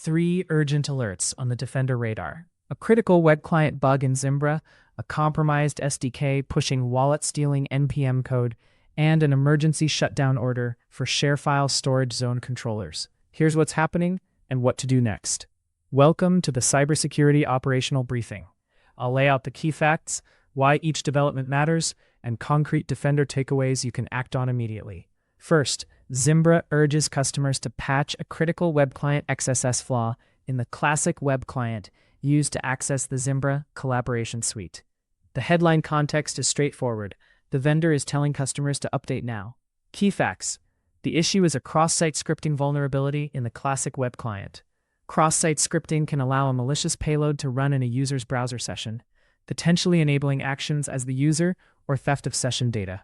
3 urgent alerts on the Defender radar. A critical web client bug in Zimbra, a compromised SDK pushing wallet-stealing NPM code, and an emergency shutdown order for ShareFile storage zone controllers. Here's what's happening and what to do next. Welcome to the Cybersecurity Operational Briefing. I'll lay out the key facts, why each development matters, and concrete Defender takeaways you can act on immediately. First, Zimbra urges customers to patch a critical web client XSS flaw in the classic web client used to access the Zimbra Collaboration suite. The headline context is straightforward. The vendor is telling customers to update now. Key facts. The issue is a cross-site scripting vulnerability in the classic web client. Cross-site scripting can allow a malicious payload to run in a user's browser session, potentially enabling actions as the user or theft of session data.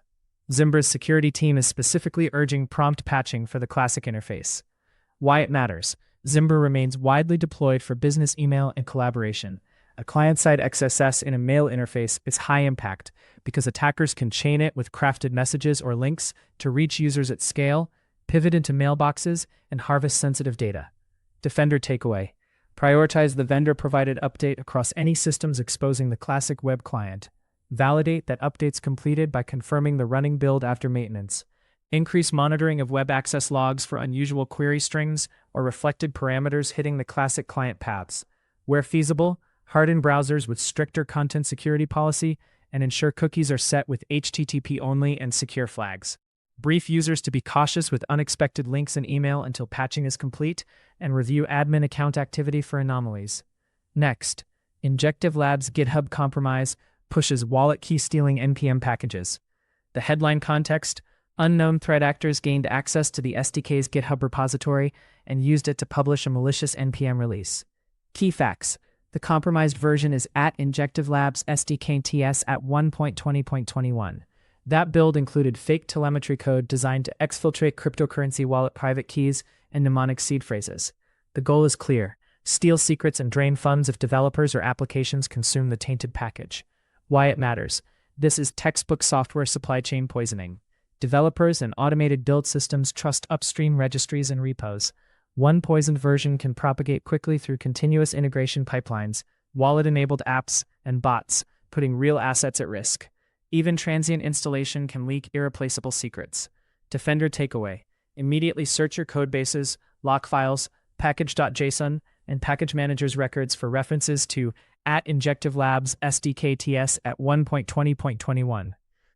Zimbra's security team is specifically urging prompt patching for the classic interface. Why it matters. Zimbra remains widely deployed for business email and collaboration. A client-side XSS in a mail interface is high impact because attackers can chain it with crafted messages or links to reach users at scale, pivot into mailboxes, and harvest sensitive data. Defender takeaway. Prioritize the vendor-provided update across any systems exposing the classic web client. Validate that updates completed by confirming the running build after maintenance. Increase monitoring of web access logs for unusual query strings or reflected parameters hitting the classic client paths. Where feasible, harden browsers with stricter content security policy and ensure cookies are set with HTTP only and secure flags. Brief users to be cautious with unexpected links in email until patching is complete, and review admin account activity for anomalies. Next, Injective Labs GitHub compromise pushes wallet key stealing NPM packages. The headline context: unknown threat actors gained access to the SDK's GitHub repository and used it to publish a malicious NPM release. Key facts: the compromised version is at Injective Labs SDK TS at 1.20.21. That build included fake telemetry code designed to exfiltrate cryptocurrency wallet private keys and mnemonic seed phrases. The goal is clear: steal secrets and drain funds if developers or applications consume the tainted package. Why it matters. This is textbook software supply chain poisoning. Developers and automated build systems trust upstream registries and repos. One poisoned version can propagate quickly through continuous integration pipelines, wallet-enabled apps, and bots, putting real assets at risk. Even transient installation can leak irreplaceable secrets. Defender takeaway. Immediately search your codebases, lock files, package.json, and package manager's records for references to at Injective Labs SDK TS at 1.20.21.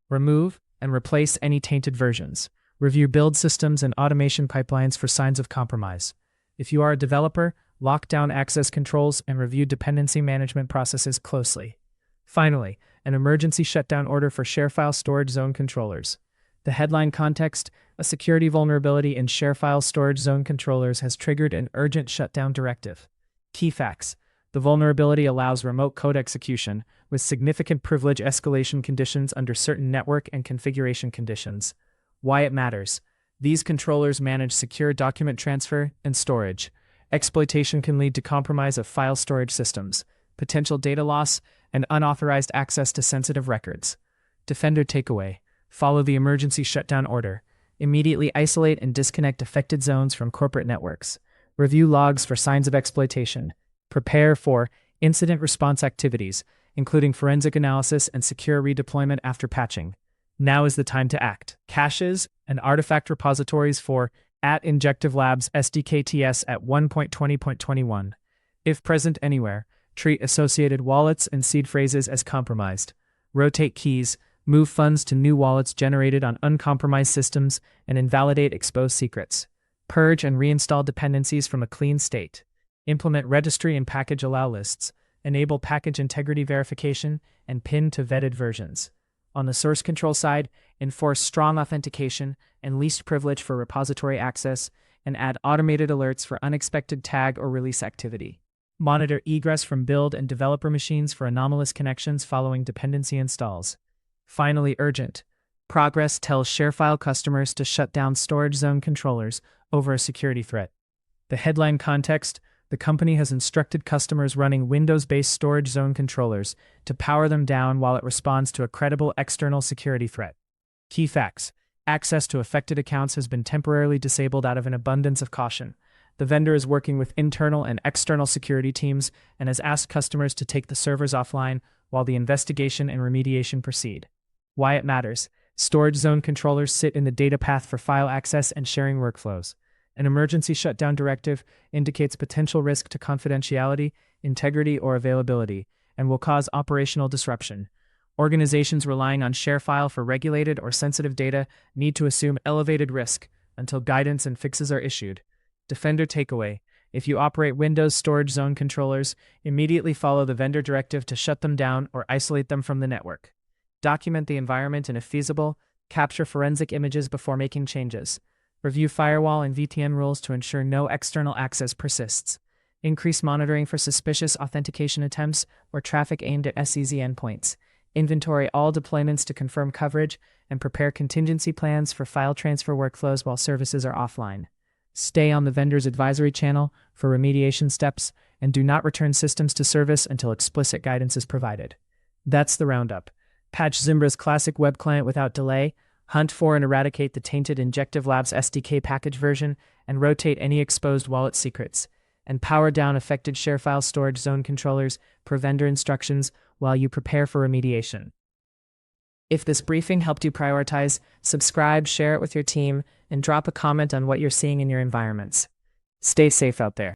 Remove and replace any tainted versions. Review build systems and automation pipelines for signs of compromise. If you are a developer, lock down access controls and review dependency management processes closely. Finally, an emergency shutdown order for ShareFile storage zone controllers. The headline context: a security vulnerability in ShareFile storage zone controllers has triggered an urgent shutdown directive. Key facts: the vulnerability allows remote code execution with significant privilege escalation conditions under certain network and configuration conditions. Why it matters. These controllers manage secure document transfer and storage. Exploitation can lead to compromise of file storage systems, potential data loss, and unauthorized access to sensitive records. Defender takeaway. Follow the emergency shutdown order. Immediately isolate and disconnect affected zones from corporate networks. Review logs for signs of exploitation. Prepare for incident response activities, including forensic analysis and secure redeployment after patching. Now is the time to act. Caches and artifact repositories for at Injective Labs SDK TS at 1.20.21. If present anywhere, treat associated wallets and seed phrases as compromised. Rotate keys, move funds to new wallets generated on uncompromised systems, and invalidate exposed secrets. Purge and reinstall dependencies from a clean state. Implement registry and package allow lists. Enable package integrity verification and pin to vetted versions. On the source control side, enforce strong authentication and least privilege for repository access, and add automated alerts for unexpected tag or release activity. Monitor egress from build and developer machines for anomalous connections following dependency installs. Finally, urgent. Progress tells ShareFile customers to shut down storage zone controllers over a security threat. The headline context: the company has instructed customers running Windows-based storage zone controllers to power them down while it responds to a credible external security threat. Key facts: access to affected accounts has been temporarily disabled out of an abundance of caution. The vendor is working with internal and external security teams and has asked customers to take the servers offline while the investigation and remediation proceed. Why it matters. Storage zone controllers sit in the data path for file access and sharing workflows. An emergency shutdown directive indicates potential risk to confidentiality, integrity, or availability, and will cause operational disruption. Organizations relying on ShareFile for regulated or sensitive data need to assume elevated risk until guidance and fixes are issued. Defender takeaway. If you operate Windows storage zone controllers, immediately follow the vendor directive to shut them down or isolate them from the network. Document the environment and if feasible, capture forensic images before making changes. Review firewall and VPN rules to ensure no external access persists. Increase monitoring for suspicious authentication attempts or traffic aimed at SEZ endpoints. Inventory all deployments to confirm coverage and prepare contingency plans for file transfer workflows while services are offline. Stay on the vendor's advisory channel for remediation steps and do not return systems to service until explicit guidance is provided. That's the roundup. Patch Zimbra's classic web client without delay, hunt for and eradicate the tainted Injective Labs SDK package version, and rotate any exposed wallet secrets. And power down affected ShareFile storage zone controllers per vendor instructions while you prepare for remediation. If this briefing helped you prioritize, subscribe, share it with your team, and drop a comment on what you're seeing in your environments. Stay safe out there.